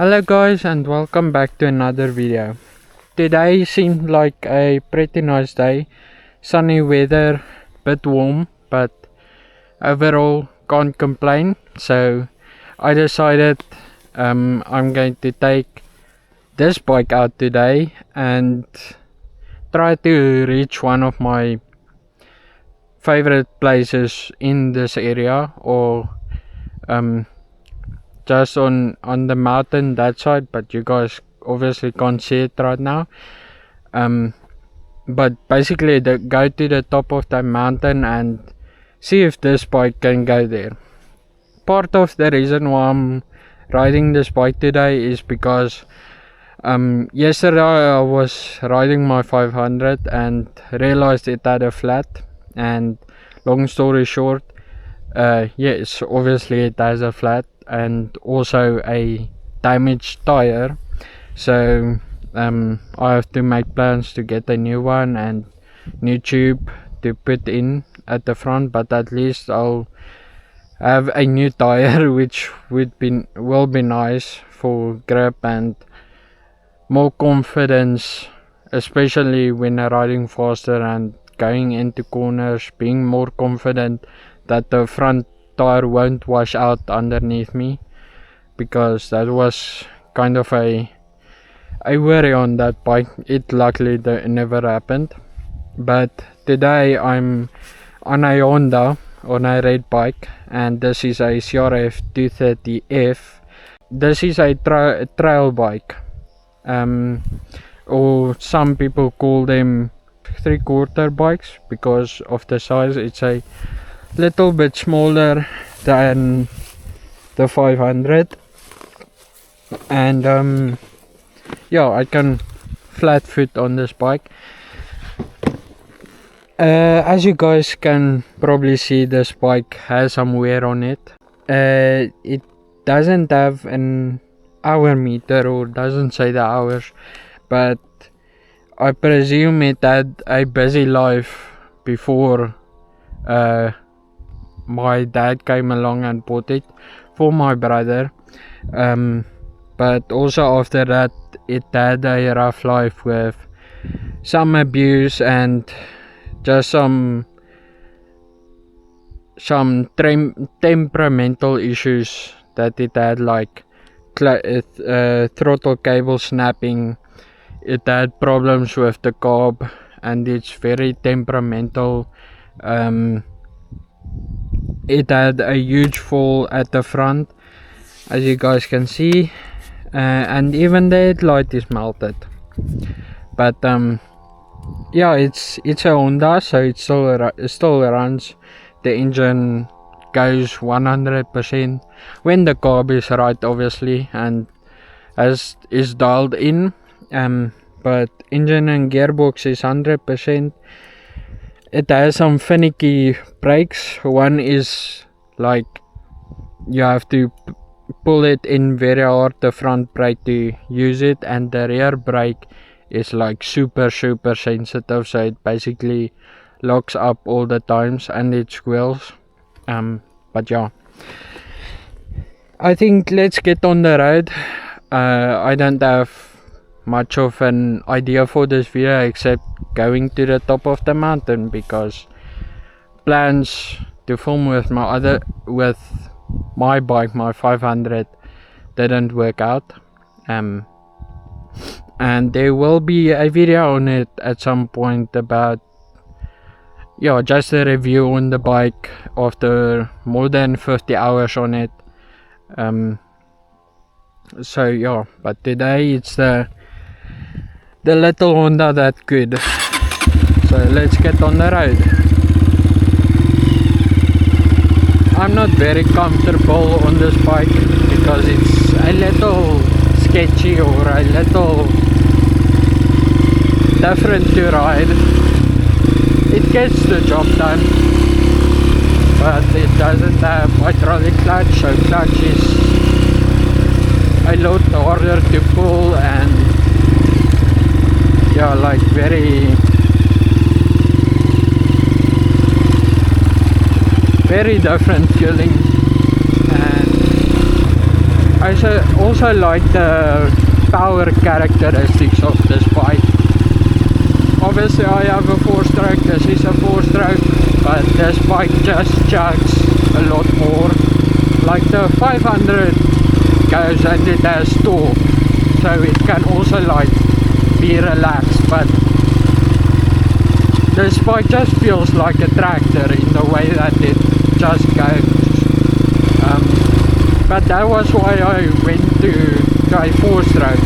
Hello guys and welcome back to another video. Today seemed like a pretty nice day, sunny weather, bit warm, but overall can't complain. So I decided I'm going to take this bike out today and try to reach one of my favorite places in this area, or just on the mountain that side, but you guys obviously can't see it right now. But basically go to the top of the mountain and see if this bike can go there. Part of the reason why I'm riding this bike today is because yesterday I was riding my 500 and realized it had a flat, and long story short, yes, obviously it has a flat and also a damaged tire. So I have to make plans to get a new one and new tube to put in at the front, but at least I'll have a new tire which will be nice for grip and more confidence, especially when riding faster and going into corners, being more confident that the front tire won't wash out underneath me, because that was kind of a worry on that bike. It luckily never happened. But today I'm on a Honda, on a red bike, and this is a CRF 230F. This is a trail bike, or some people call them 3/4 bikes because of the size. It's a little bit smaller than the 500, and yeah, I can flat foot on this bike. As you guys can probably see, this bike has some wear on it. It doesn't have an hour meter, or doesn't say the hours, but I presume it had a busy life before my dad came along and bought it for my brother, but also after that it had a rough life with some abuse and just some temperamental issues that it had, like throttle cable snapping. It had problems with the carb, and it's very temperamental. It had a huge fall at the front, as you guys can see, and even the headlight is melted. But yeah, it's a Honda, so it still runs. The engine goes 100% when the carb is right, obviously, and as is dialed in. But engine and gearbox is 100%. It has some finicky brakes. One is like you have to pull it in very hard, the front brake, to use it, and the rear brake is like super sensitive, so it basically locks up all the times and it squeals. But yeah, I think let's get on the road. I don't have much of an idea for this video except going to the top of the mountain, because plans to film with my bike, my 500, didn't work out, and there will be a video on it at some point about, yeah, just a review on the bike after more than 50 hours on it. So yeah, but today it's the little Honda that could. So let's get on the road. I'm not very comfortable on this bike because it's a little sketchy, or a little different to ride. It gets the job done, but it doesn't have hydraulic clutch, so clutch is a lot harder to pull, and yeah, like very different feeling. And also like the power characteristics of this bike. Obviously I have a 4-stroke, this is a 4-stroke, but this bike just chugs a lot more. Like the 500 goes and it has torque, so it can also like be relaxed, but this bike just feels like a tractor in the way that it just goes. But that was why I went to a 4-stroke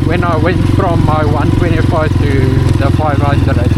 when I went from my 125 to the 500.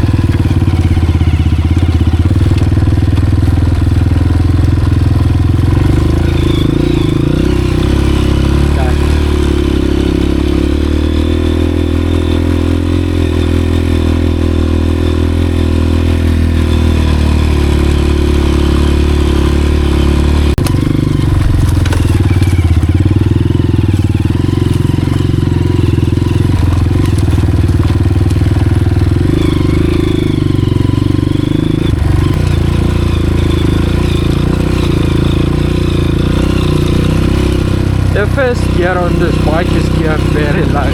The first gear on this bike is geared very low.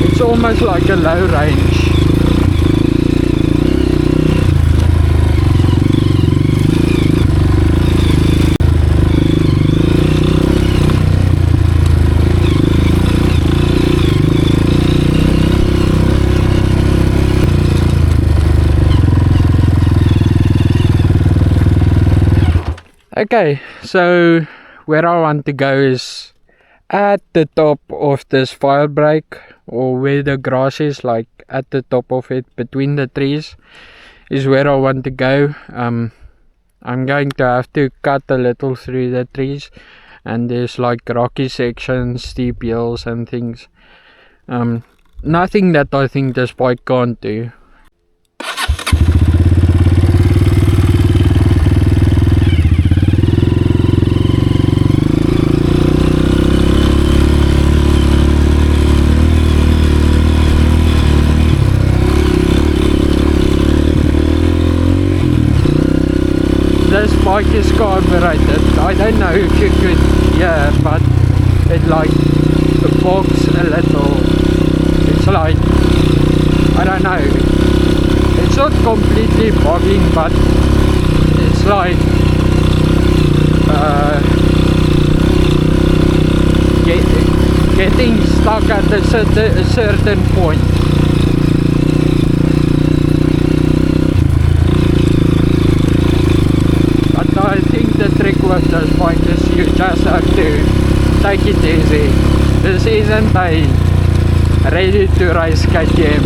It's almost like a low range. Okay, so where I want to go is at the top of this fire break, or where the grass is, like at the top of it between the trees, is where I want to go. I'm going to have to cut a little through the trees, and there's like rocky sections, steep hills and things. Nothing that I think this bike can't do. This bike is carbureted. I don't know if you could hear, but it like bogs a little. It's like, I don't know, it's not completely bogging, but it's like getting stuck at a certain point. I think the trick with this bike is you just have to take it easy. This isn't a ready to race KTM.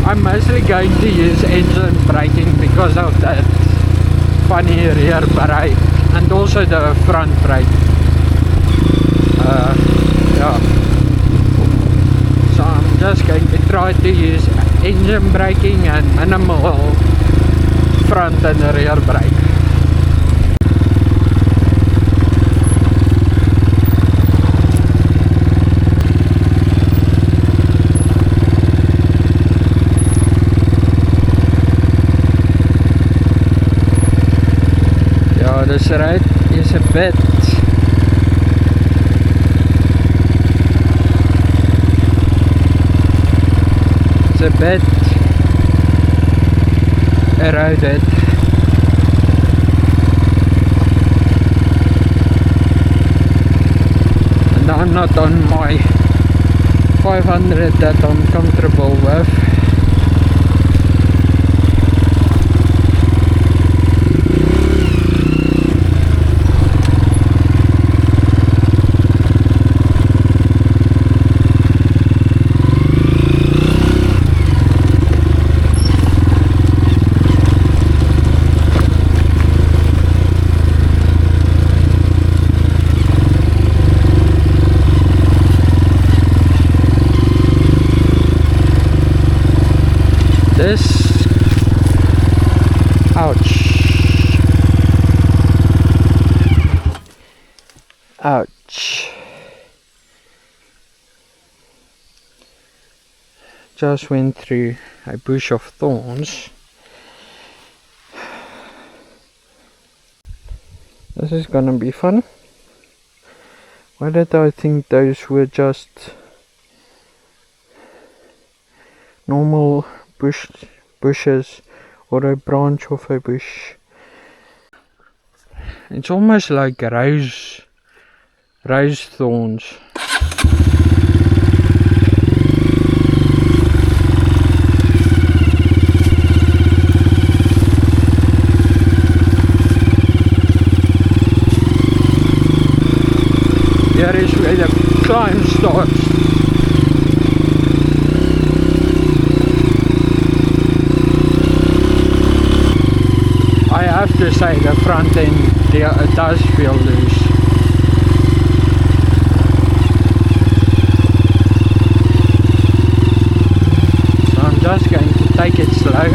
I'm mostly going to use engine braking because of that funny rear brake and also the front brake. Yeah, so I'm just going to try to use engine braking and minimal front and rear brake. Yeah, this road is a bit eroded. And I'm not on my 500 that I'm comfortable with. This, ouch. just went through a bush of thorns. This is gonna be fun. Why did I think those were just normal bushes or a branch of a bush? It's almost like rose thorns. Here is where the climb starts. I have to say the front end does feel loose. So I'm just going to take it slow.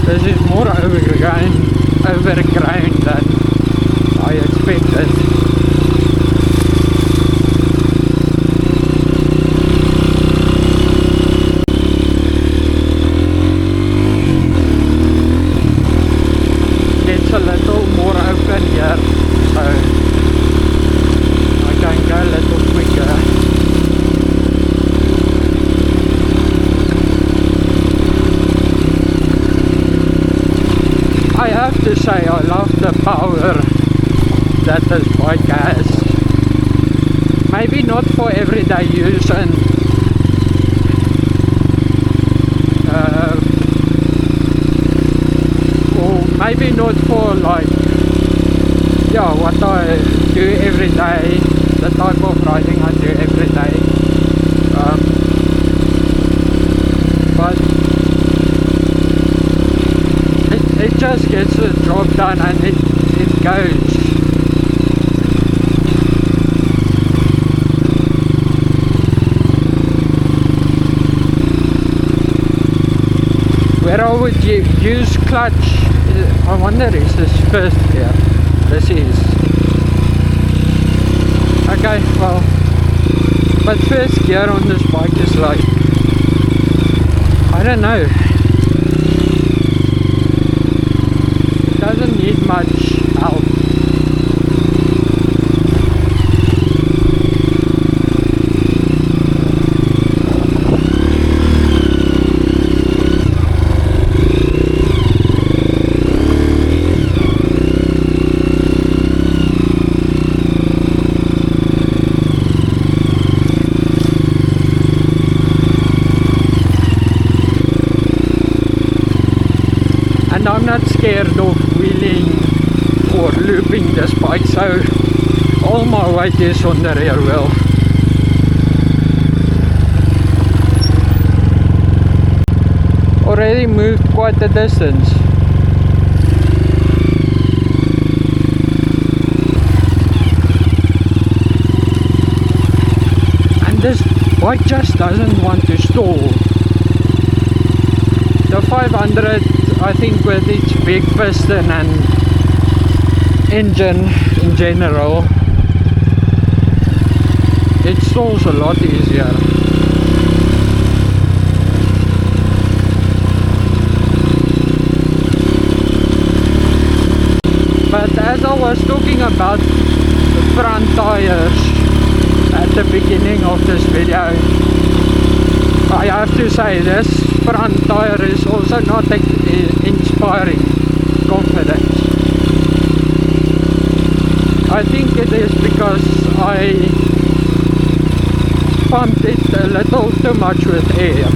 This is more overgrown than I expected. It's a little more open here, so I can go a little quicker. I have to say I love the power that this bike has. Maybe not for everyday use, and or maybe not for like, yeah, what I do every day, the type of riding I do every day. But it just gets the job done, and it goes. Where I would use clutch, I wonder, is this first gear? This is. Okay, well, but first gear on this bike is like, I don't know, doesn't need much help. And I'm not scared of wheeling or looping this bike, so all my weight is on the rear wheel. Already moved quite a distance. And this bike just doesn't want to stall. The 500, I think, with its big piston and engine in general, it stalls a lot easier. But as I was talking about the front tires at the beginning of this video, I have to say this front tire is also not inspiring confidence. I think it is because I pumped it a little too much with air.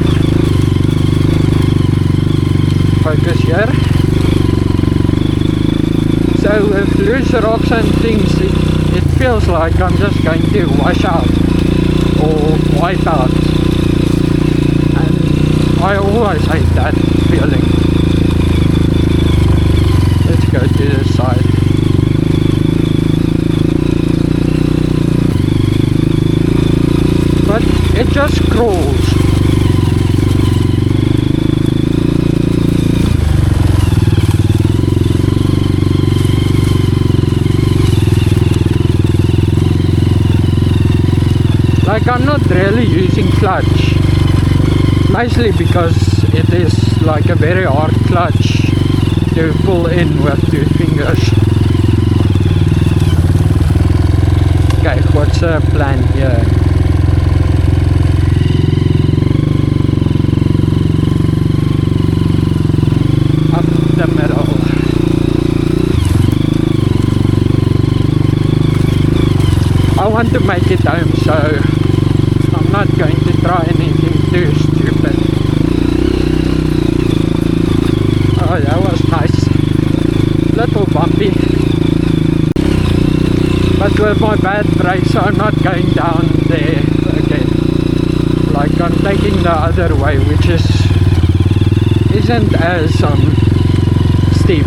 Focus here. So with loose rocks and things, it feels like I'm just going to wash out or wipe out. I always hate that feeling. Let's go to this side. But it just crawls. Like, I'm not really using clutch, mostly because it is like a very hard clutch to pull in with 2 fingers. Okay, what's the plan here? Up the middle. I want to make it home, so I'm not going to try anything too stupid. Oh, that was nice. Little bumpy. But with my bad brakes, I'm not going down there again. Like, I'm taking the other way, which isn't as steep.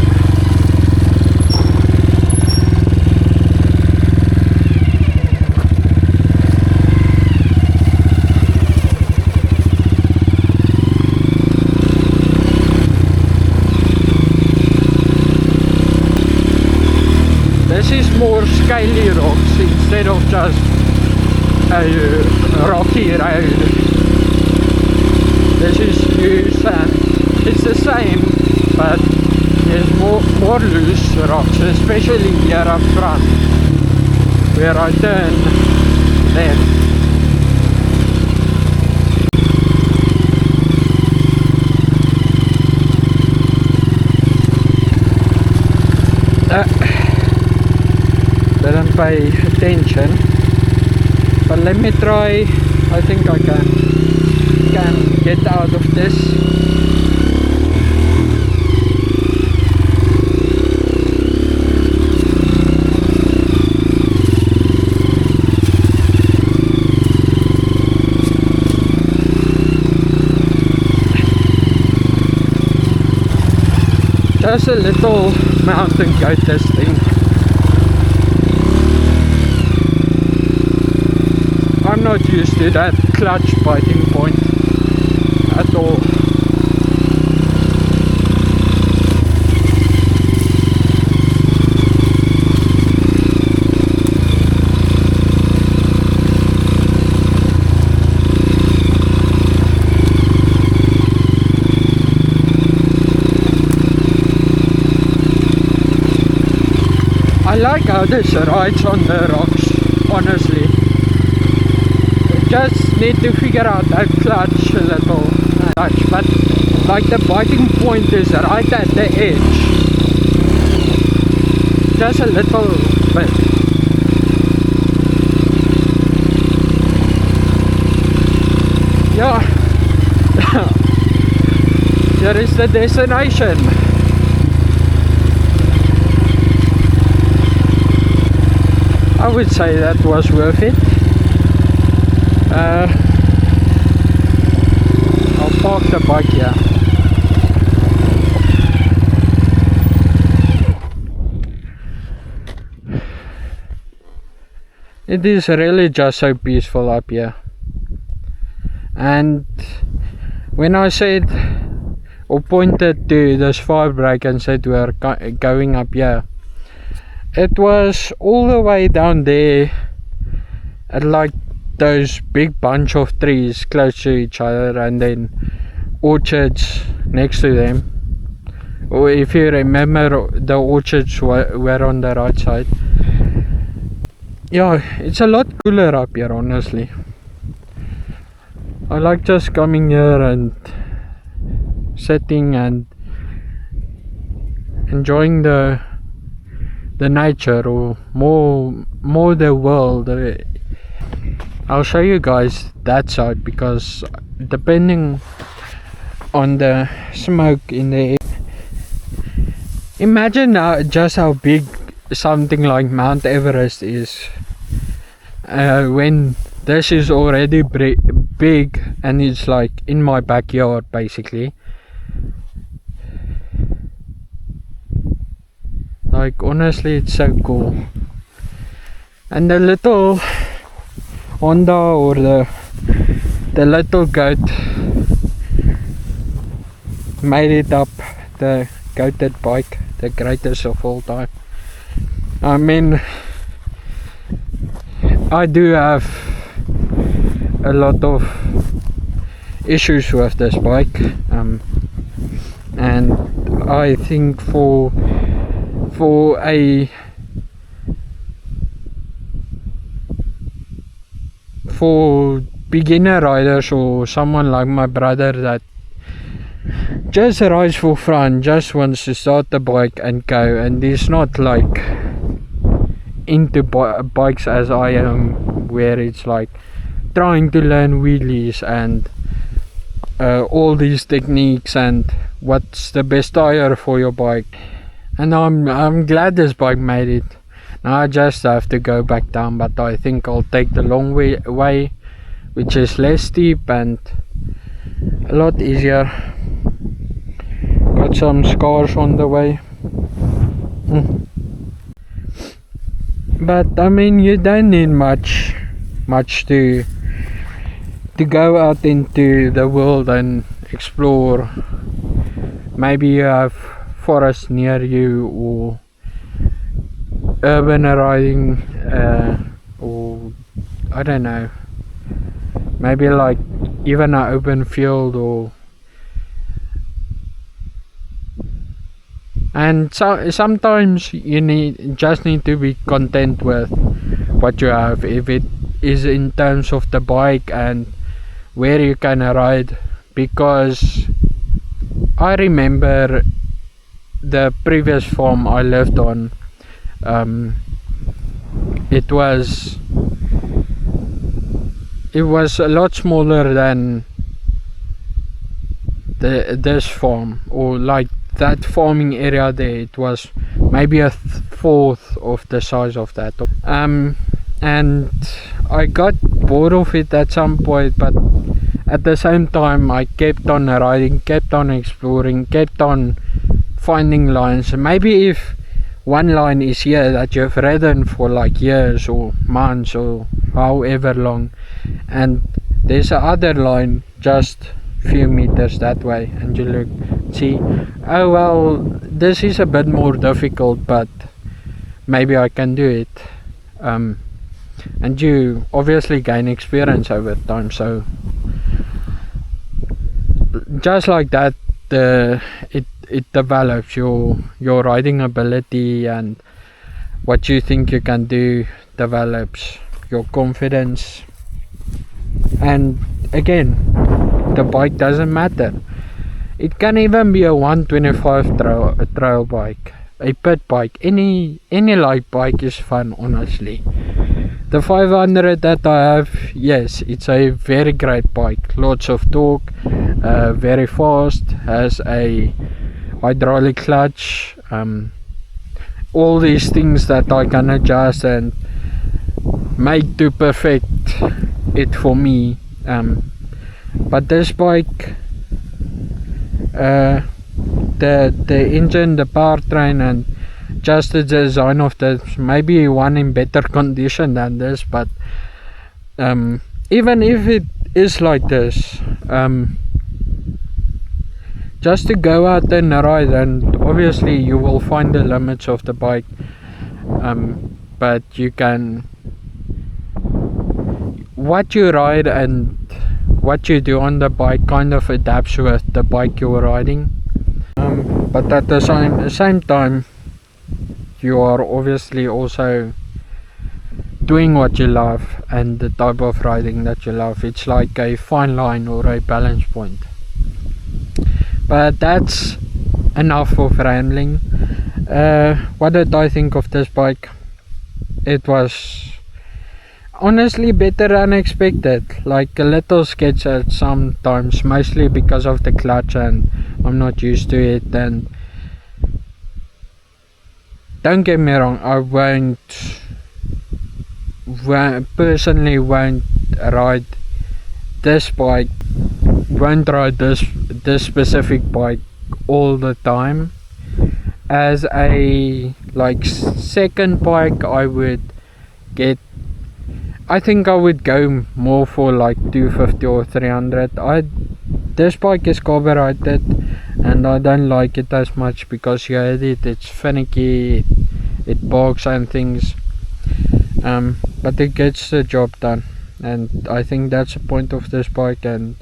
This is more scaly rocks instead of just a rocky road. This is loose and it's the same, but there's more loose rocks, especially here up front where I turn left. Didn't pay attention, but let me try. I think I can get out of this. Just a little mountain goat, this thing. I'm not used to that clutch biting point at all. I like how this rides on the rocks, honestly. Just need to figure out that clutch a little touch, but like the biting point is right at the edge, just a little bit. Yeah. Here is the destination. I would say that was worth it. I'll park the bike here. It is really just so peaceful up here. And when I said or pointed to this fire break and said we are going up here, it was all the way down there at like those big bunch of trees close to each other, and then orchards next to them. Or if you remember, the orchards were on the right side. Yeah, it's a lot cooler up here, honestly. I like just coming here and sitting and enjoying the nature, or more the world. I'll show you guys that side, because depending on the smoke in the air, imagine just how big something like Mount Everest is when this is already big and it's like in my backyard basically. Like, honestly, it's so cool. And the little Honda or the the little goat made it up the goated bike, the greatest of all time. I mean, I do have a lot of issues with this bike, and I think for beginner riders or someone like my brother that just rides for fun, just wants to start the bike and go, and is not like into bikes as I am, where it's like trying to learn wheelies and all these techniques and what's the best tire for your bike. And I'm glad this bike made it. Now I just have to go back down, but I think I'll take the long way, which is less steep and a lot easier. Got some scars on the way. But I mean, you don't need much to go out into the world and explore. Maybe you have forest near you, or urban riding, or I don't know, maybe like even an open field, or and so sometimes you just need to be content with what you have, if it is in terms of the bike and where you can ride. Because I remember the previous farm I lived on, it was a lot smaller than this farm, or like that farming area there. It was maybe a fourth of the size of that, and I got bored of it at some point, but at the same time I kept on riding, kept on exploring, kept on finding lines. Maybe if one line is here that you've ridden for like years or months or however long, and there's a other line just few meters that way, and you look, see, oh well, this is a bit more difficult, but maybe I can do it, and you obviously gain experience over time. So just like that, it develops your riding ability, and what you think you can do develops your confidence. And again, the bike doesn't matter. It can even be a 125 trail bike, a pit bike, any light bike is fun, honestly. The 500 that I have, yes, it's a very great bike, lots of torque, very fast, has a hydraulic clutch, all these things that I can adjust and make to perfect it for me. But this bike, the engine, the powertrain, and just the design of this, maybe one in better condition than this, but even if it is like this, just to go out and ride, and obviously you will find the limits of the bike, but you can, what you ride and what you do on the bike kind of adapts with the bike you're riding, but at the same time you are obviously also doing what you love and the type of riding that you love. It's like a fine line or a balance point. But that's enough of rambling. What did I think of this bike? It was honestly better than expected, like a little sketchy sometimes, mostly because of the clutch and I'm not used to it. And don't get me wrong, I personally won't ride this bike, won't ride this specific bike all the time. As a like second bike, I would get I think I would go more for like 250 or 300. This bike is carbureted and I don't like it as much because you hate it, it's finicky, it barks and things, but it gets the job done, and I think that's the point of this bike, and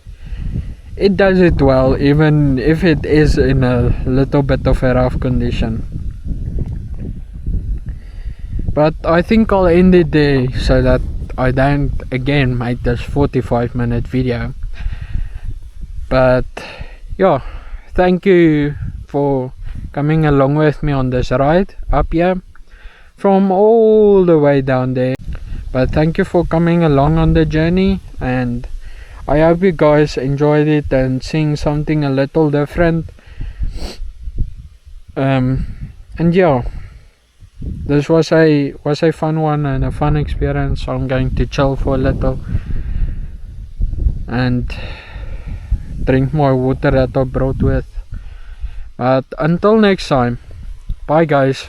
it does it well even if it is in a little bit of a rough condition. But I think I'll end it there so that I don't again make this 45-minute video. But yeah, thank you for coming along with me on this ride up here from all the way down there. But thank you for coming along on the journey, and I hope you guys enjoyed it and seeing something a little different. And yeah, this was a fun one and a fun experience. I'm going to chill for a little and drink my water that I brought with. But until next time, bye guys.